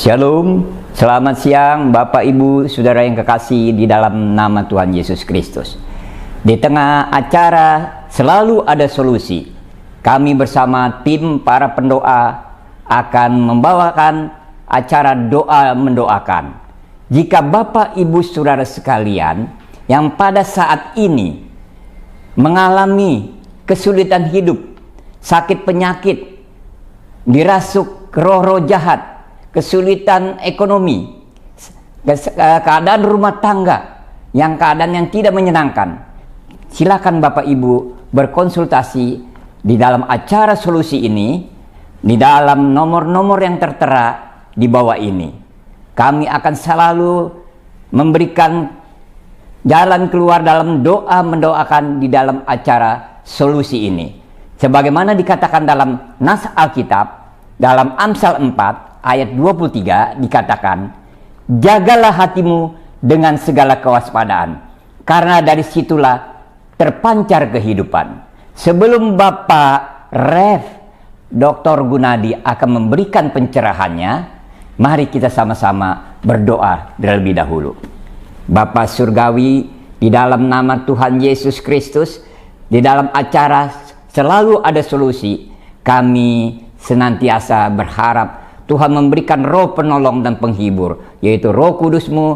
Shalom, selamat siang Bapak Ibu Saudara yang kekasih di dalam nama Tuhan Yesus Kristus. Di tengah acara selalu ada solusi. Kami bersama tim para pendoa akan membawakan acara doa mendoakan. Jika Bapak Ibu Saudara sekalian yang pada saat ini mengalami kesulitan hidup, sakit penyakit, dirasuk roh-roh jahat, kesulitan ekonomi, keadaan rumah tangga keadaan yang tidak menyenangkan, silakan Bapak Ibu berkonsultasi di dalam acara solusi ini, di dalam nomor-nomor yang tertera di bawah ini. Kami akan selalu memberikan jalan keluar dalam doa mendoakan di dalam acara solusi ini. Sebagaimana dikatakan dalam nas Alkitab, dalam Amsal 4 ayat 23 dikatakan, jagalah hatimu dengan segala kewaspadaan, karena dari situlah terpancar kehidupan. Sebelum Bapak Rev Dr. Gunadi akan memberikan pencerahannya, mari kita sama-sama berdoa terlebih dahulu. Bapa Surgawi, di dalam nama Tuhan Yesus Kristus, di dalam acara selalu ada solusi. Kami senantiasa berharap Tuhan memberikan roh penolong dan penghibur, yaitu roh kudus-Mu,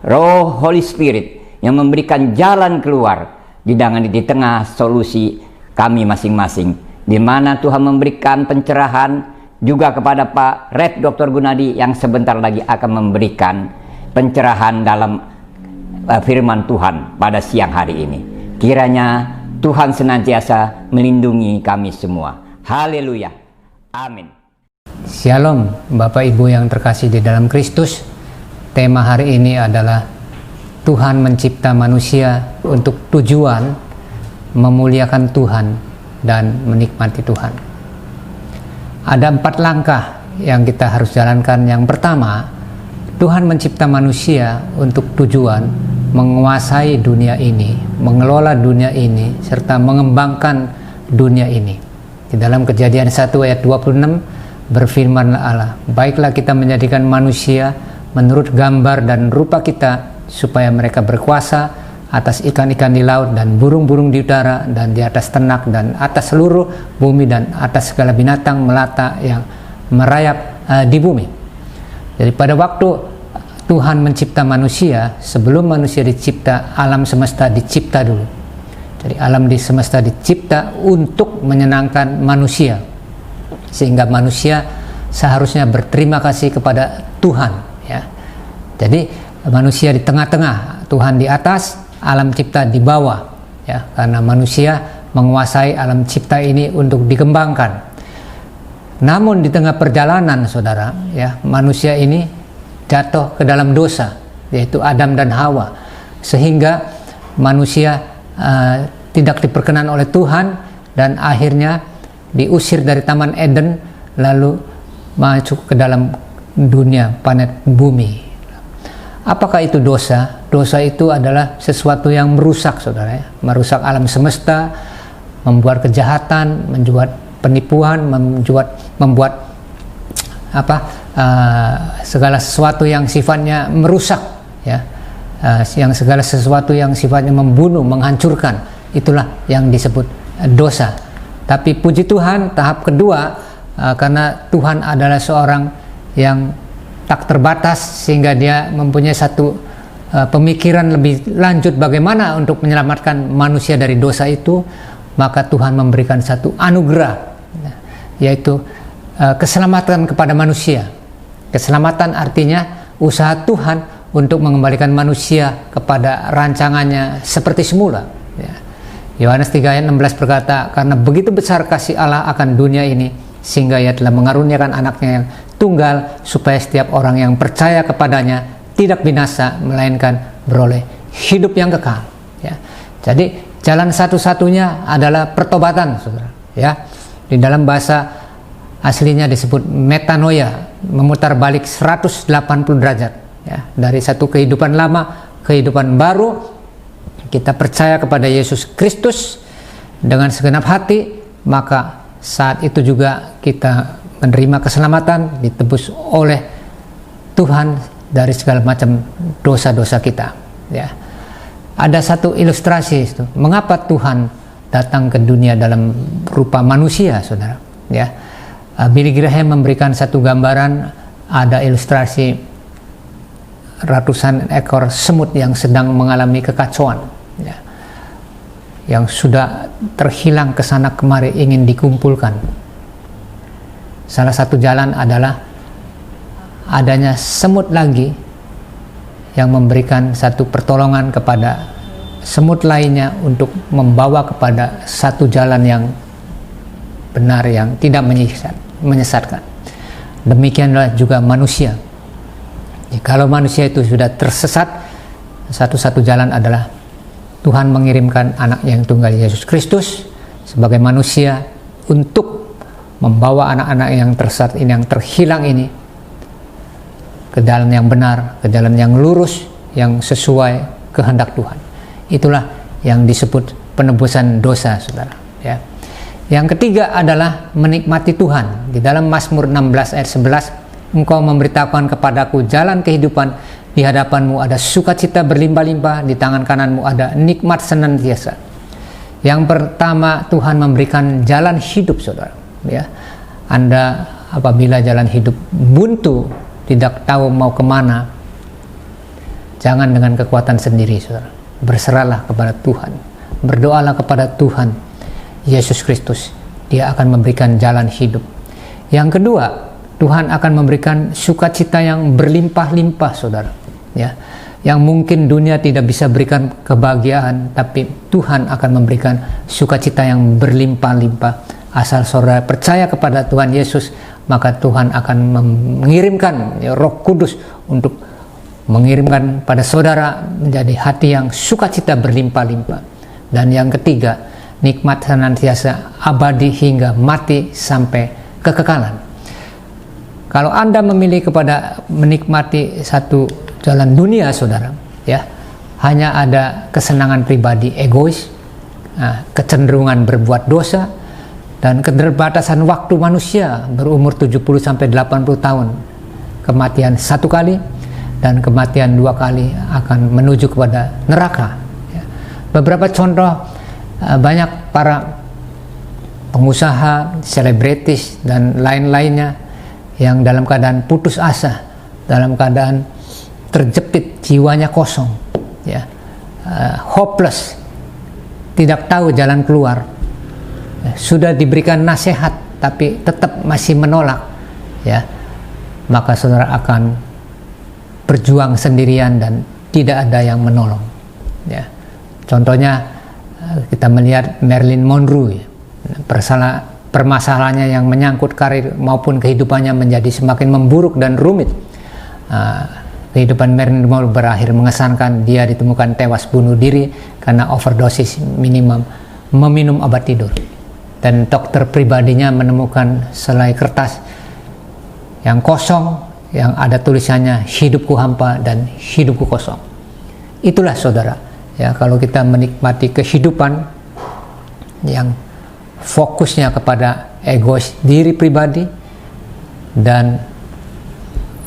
roh Holy Spirit, yang memberikan jalan keluar di tengah solusi kami masing-masing, di mana Tuhan memberikan pencerahan juga kepada Pak Rev Dr. Gunadi yang sebentar lagi akan memberikan pencerahan dalam firman Tuhan pada siang hari ini. Kiranya Tuhan senantiasa melindungi kami semua. Haleluya. Amin. Shalom Bapak Ibu yang terkasih di dalam Kristus. Tema hari ini adalah Tuhan mencipta manusia untuk tujuan memuliakan Tuhan dan menikmati Tuhan. Ada 4 langkah yang kita harus jalankan. Yang pertama, Tuhan mencipta manusia untuk tujuan menguasai dunia ini, mengelola dunia ini, serta mengembangkan dunia ini. Di dalam Kejadian 1 ayat 26 berfirmanlah Allah, baiklah kita menjadikan manusia menurut gambar dan rupa kita, supaya mereka berkuasa atas ikan-ikan di laut dan burung-burung di udara dan di atas ternak dan atas seluruh bumi dan atas segala binatang melata yang merayap di bumi. Jadi pada waktu Tuhan mencipta manusia, sebelum manusia dicipta, alam semesta dicipta dulu. Jadi alam di semesta dicipta untuk menyenangkan manusia, sehingga manusia seharusnya berterima kasih kepada Tuhan, ya. Jadi manusia di tengah-tengah, Tuhan di atas, alam cipta di bawah, ya, karena manusia menguasai alam cipta ini untuk dikembangkan. Namun di tengah perjalanan, saudara, ya, manusia ini jatuh ke dalam dosa, yaitu Adam dan Hawa, sehingga manusia tidak diperkenan oleh Tuhan dan akhirnya diusir dari Taman Eden, lalu masuk ke dalam dunia planet bumi. Apakah itu dosa? Dosa itu adalah sesuatu yang merusak, saudara, ya. Merusak alam semesta, membuat kejahatan, membuat penipuan, membuat segala sesuatu yang sifatnya merusak, ya. Yang segala sesuatu yang sifatnya membunuh, menghancurkan, itulah yang disebut dosa. Tapi puji Tuhan, tahap kedua, karena Tuhan adalah seorang yang tak terbatas, sehingga dia mempunyai satu pemikiran lebih lanjut bagaimana untuk menyelamatkan manusia dari dosa itu, maka Tuhan memberikan satu anugerah, yaitu keselamatan kepada manusia. Keselamatan artinya usaha Tuhan untuk mengembalikan manusia kepada rancangannya seperti semula, ya. Yohanes 3 ayat 16 berkata, karena begitu besar kasih Allah akan dunia ini, sehingga ia telah mengaruniakan anaknya yang tunggal, supaya setiap orang yang percaya kepadanya tidak binasa, melainkan beroleh hidup yang kekal, ya. Jadi jalan satu-satunya adalah pertobatan, saudara, ya. Di dalam bahasa aslinya disebut metanoia, memutar balik 180 derajat, ya, dari satu kehidupan lama kehidupan baru. Kita percaya kepada Yesus Kristus dengan segenap hati, maka saat itu juga kita menerima keselamatan, ditebus oleh Tuhan dari segala macam dosa-dosa kita. Ya. Ada satu ilustrasi itu, mengapa Tuhan datang ke dunia dalam rupa manusia, saudara. Ya. Billy Graham memberikan satu gambaran, ada ilustrasi ratusan ekor semut yang sedang mengalami kekacauan, ya, yang sudah terhilang ke sana kemari ingin dikumpulkan. Salah satu jalan adalah adanya semut lagi yang memberikan satu pertolongan kepada semut lainnya untuk membawa kepada satu jalan yang benar, yang tidak menyesatkan. Demikianlah juga manusia. Kalau manusia itu sudah tersesat, satu-satu jalan adalah Tuhan mengirimkan anaknya yang tunggal, Yesus Kristus, sebagai manusia untuk membawa anak-anak yang tersesat ini, yang terhilang ini, ke jalan yang benar, ke jalan yang lurus, yang sesuai kehendak Tuhan. Itulah yang disebut penebusan dosa, saudara. Ya. Yang ketiga adalah menikmati Tuhan. Di dalam Mazmur 16 ayat 11, Engkau memberitahukan kepadaku jalan kehidupan, di hadapanmu ada sukacita berlimpah-limpah, di tangan kananmu ada nikmat senantiasa. Yang pertama, Tuhan memberikan jalan hidup, saudara. Ya. Anda apabila jalan hidup buntu, tidak tahu mau kemana, jangan dengan kekuatan sendiri, saudara. Berserahlah kepada Tuhan, berdoalah kepada Tuhan Yesus Kristus, Dia akan memberikan jalan hidup. Yang kedua, Tuhan akan memberikan sukacita yang berlimpah-limpah, saudara. Ya, yang mungkin dunia tidak bisa berikan kebahagiaan, tapi Tuhan akan memberikan sukacita yang berlimpah-limpah. Asal saudara percaya kepada Tuhan Yesus, maka Tuhan akan mengirimkan Roh Kudus untuk mengirimkan pada saudara menjadi hati yang sukacita berlimpah-limpah. Dan yang ketiga, nikmat senantiasa abadi hingga mati sampai kekekalan. Kalau Anda memilih kepada menikmati satu jalan dunia, saudara, ya, hanya ada kesenangan pribadi egois, kecenderungan berbuat dosa, dan keterbatasan waktu manusia berumur 70 sampai 80 tahun. Kematian satu kali dan kematian dua kali akan menuju kepada neraka. Ya. Beberapa contoh, banyak para pengusaha, selebritis, dan lain-lainnya yang dalam keadaan putus asa, dalam keadaan terjepit, jiwanya kosong, ya, hopeless, tidak tahu jalan keluar. Sudah diberikan nasihat tapi tetap masih menolak, ya, maka saudara akan berjuang sendirian dan tidak ada yang menolong. Ya. Contohnya kita melihat Marilyn Monroe, ya. Permasalahannya yang menyangkut karir maupun kehidupannya menjadi semakin memburuk dan rumit. Kehidupan Marilyn Monroe berakhir mengesankan. Dia ditemukan tewas bunuh diri karena overdosis meminum obat tidur. Dan dokter pribadinya menemukan selai kertas yang kosong, yang ada tulisannya hidupku hampa dan hidupku kosong. Itulah, saudara, ya, kalau kita menikmati kehidupan yang fokusnya kepada egois diri pribadi dan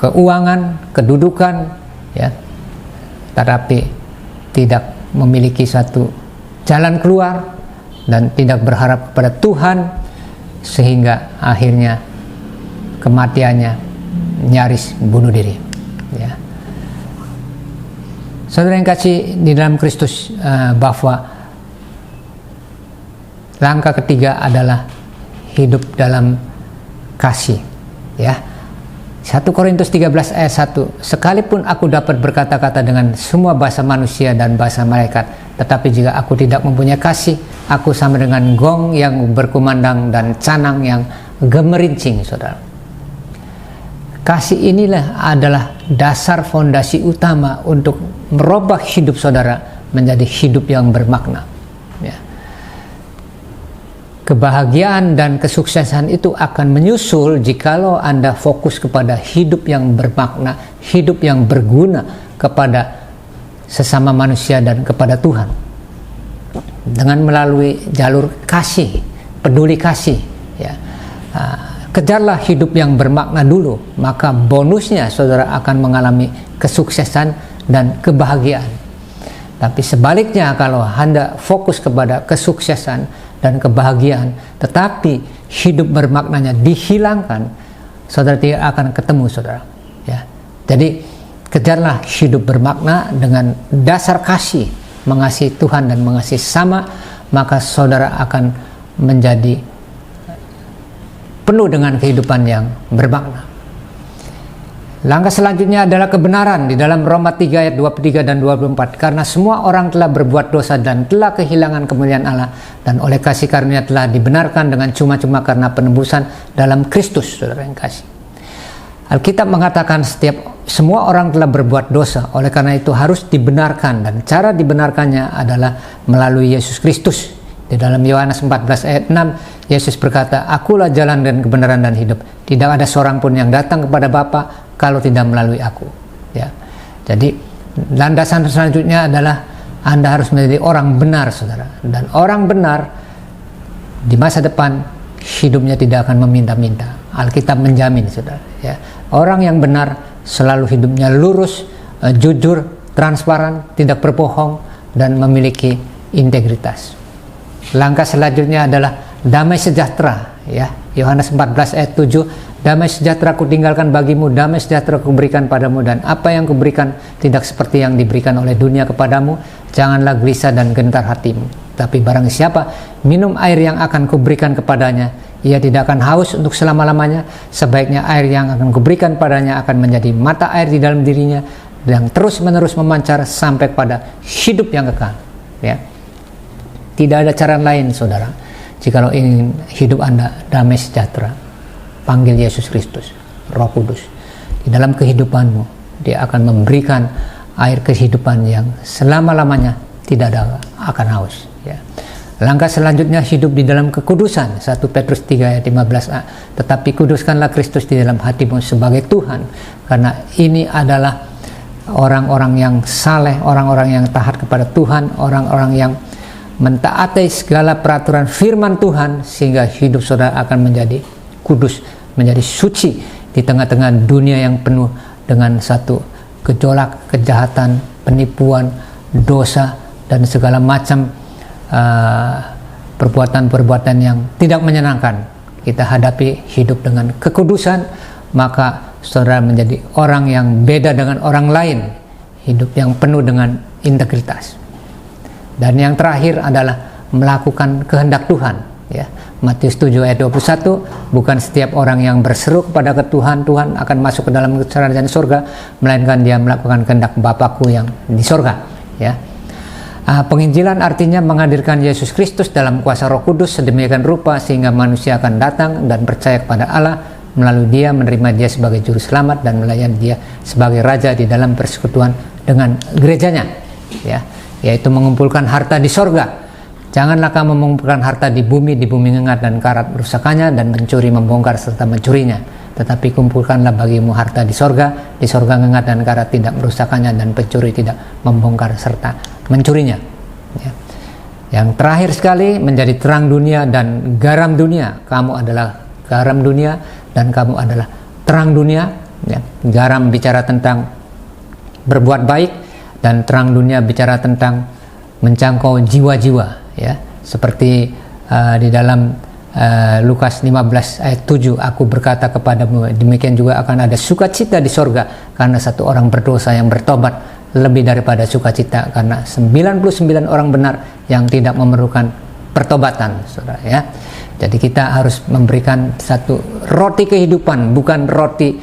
keuangan, kedudukan, ya, tetapi tidak memiliki satu jalan keluar dan tidak berharap kepada Tuhan, sehingga akhirnya kematiannya nyaris bunuh diri. Ya. Saudara yang kasih di dalam Kristus, bahwa langkah ketiga adalah hidup dalam kasih. Ya. 1 Korintus 13 ayat 1, sekalipun aku dapat berkata-kata dengan semua bahasa manusia dan bahasa malaikat, tetapi jika aku tidak mempunyai kasih, aku sama dengan gong yang berkumandang dan canang yang gemerincing, saudara. Kasih inilah adalah dasar fondasi utama untuk merubah hidup saudara menjadi hidup yang bermakna. Ya. Kebahagiaan dan kesuksesan itu akan menyusul jikalau Anda fokus kepada hidup yang bermakna, hidup yang berguna kepada sesama manusia dan kepada Tuhan. Dengan melalui jalur kasih, peduli kasih, ya. kejarlah hidup yang bermakna dulu, maka bonusnya saudara akan mengalami kesuksesan dan kebahagiaan. Tapi sebaliknya, kalau Anda fokus kepada kesuksesan dan kebahagiaan, tetapi hidup bermaknanya dihilangkan, saudara tidak akan ketemu, saudara. Ya. Jadi kejarlah hidup bermakna dengan dasar kasih, mengasihi Tuhan dan mengasihi sama, maka saudara akan menjadi penuh dengan kehidupan yang bermakna. Langkah selanjutnya adalah kebenaran di dalam Roma 3 ayat 23 dan 24. Karena semua orang telah berbuat dosa dan telah kehilangan kemuliaan Allah, dan oleh kasih karunia telah dibenarkan dengan cuma-cuma karena penebusan dalam Kristus, saudara yang kasih. Alkitab mengatakan semua orang telah berbuat dosa, oleh karena itu harus dibenarkan, dan cara dibenarkannya adalah melalui Yesus Kristus. Di dalam Yohanes 14 ayat 6, Yesus berkata, "Akulah jalan dan kebenaran dan hidup. Tidak ada seorang pun yang datang kepada Bapa kalau tidak melalui aku." Ya. Jadi landasan selanjutnya adalah Anda harus menjadi orang benar, saudara. Dan orang benar di masa depan hidupnya tidak akan meminta-minta. Alkitab menjamin, saudara. Ya. Orang yang benar selalu hidupnya lurus, jujur, transparan, tidak berbohong, dan memiliki integritas. Langkah selanjutnya adalah damai sejahtera, ya. Yohanes 14 ayat 7, "Damai sejahtera kutinggalkan bagimu, damai sejahtera kuberikan padamu, dan apa yang kuberikan tidak seperti yang diberikan oleh dunia kepadamu. Janganlah gelisah dan gentar hatimu. Tapi barang siapa minum air yang akan kuberikan kepadanya, ia tidak akan haus untuk selama-lamanya. Sebaiknya air yang akan kuberikan padanya akan menjadi mata air di dalam dirinya, yang terus-menerus memancar sampai pada hidup yang kekal." Ya. Tidak ada cara lain, saudara, jikalau ingin hidup Anda damai sejahtera. Panggil Yesus Kristus, Roh Kudus. Di dalam kehidupanmu, Dia akan memberikan air kehidupan yang selama-lamanya tidak ada akan haus. Ya. Langkah selanjutnya hidup di dalam kekudusan. 1 Petrus 3 ayat 15a. "Tetapi kuduskanlah Kristus di dalam hatimu sebagai Tuhan." Karena ini adalah orang-orang yang saleh, orang-orang yang taat kepada Tuhan, orang-orang yang mentaati segala peraturan firman Tuhan, sehingga hidup saudara akan menjadi kudus, menjadi suci di tengah-tengah dunia yang penuh dengan satu gejolak, kejahatan, penipuan, dosa, dan segala macam perbuatan-perbuatan yang tidak menyenangkan. Kita hadapi hidup dengan kekudusan, maka saudara menjadi orang yang beda dengan orang lain, hidup yang penuh dengan integritas. Dan yang terakhir adalah melakukan kehendak Tuhan, ya. Matius 7 ayat 21, "Bukan setiap orang yang berseru kepada Tuhan, Tuhan akan masuk ke dalam kerajaan surga, melainkan dia melakukan kehendak Bapakku yang di surga." Ya. Penginjilan artinya menghadirkan Yesus Kristus dalam kuasa Roh Kudus sedemikian rupa sehingga manusia akan datang dan percaya kepada Allah, melalui Dia, menerima Dia sebagai juru selamat, dan melayani Dia sebagai Raja di dalam persekutuan dengan gerejanya, ya. Yaitu mengumpulkan harta di sorga. Janganlah kamu mengumpulkan harta di bumi ngengat dan karat merusakannya, dan mencuri membongkar serta mencurinya. Tetapi kumpulkanlah bagimu harta di sorga ngengat dan karat tidak merusakannya, dan pencuri tidak membongkar serta mencurinya. Ya. Yang terakhir sekali, menjadi terang dunia dan garam dunia. Kamu adalah garam dunia dan kamu adalah terang dunia. Ya. Garam bicara tentang berbuat baik, dan terang dunia bicara tentang menjangkau jiwa-jiwa, ya. Seperti di dalam Lukas 15 ayat 7, "Aku berkata kepadamu, demikian juga akan ada sukacita di sorga karena satu orang berdosa yang bertobat, lebih daripada sukacita karena 99 orang benar yang tidak memerlukan pertobatan," saudara, ya. Jadi kita harus memberikan satu roti kehidupan, bukan roti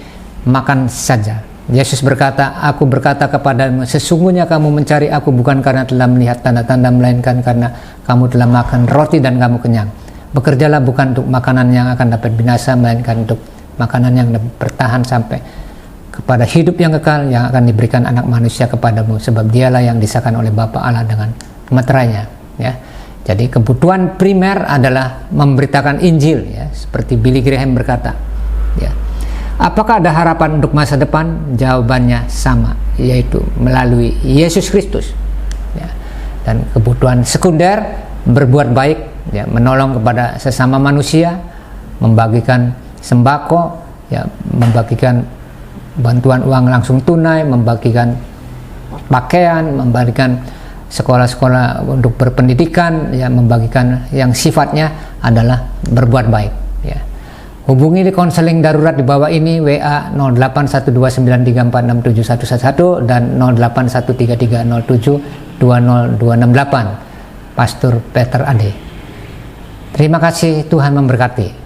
makan saja. Yesus berkata, "Aku berkata kepadamu, sesungguhnya kamu mencari aku bukan karena telah melihat tanda-tanda, melainkan karena kamu telah makan roti dan kamu kenyang. Bekerjalah bukan untuk makanan yang akan dapat binasa, melainkan untuk makanan yang bertahan sampai kepada hidup yang kekal yang akan diberikan Anak Manusia kepadamu, sebab Dialah yang disahkan oleh Bapa Allah dengan meterainya." Ya. Jadi kebutuhan primer adalah memberitakan Injil, ya, seperti Billy Graham berkata. Ya. Apakah ada harapan untuk masa depan? Jawabannya sama, yaitu melalui Yesus Kristus. Ya. Dan kebutuhan sekunder, berbuat baik, ya, menolong kepada sesama manusia, membagikan sembako, ya, membagikan bantuan uang langsung tunai, membagikan pakaian, membagikan sekolah-sekolah untuk berpendidikan, ya, membagikan yang sifatnya adalah berbuat baik, ya. Hubungi di konseling darurat di bawah ini, WA 081293467111 dan 081330720268. Pastor Peter Ade. Terima kasih, Tuhan memberkati.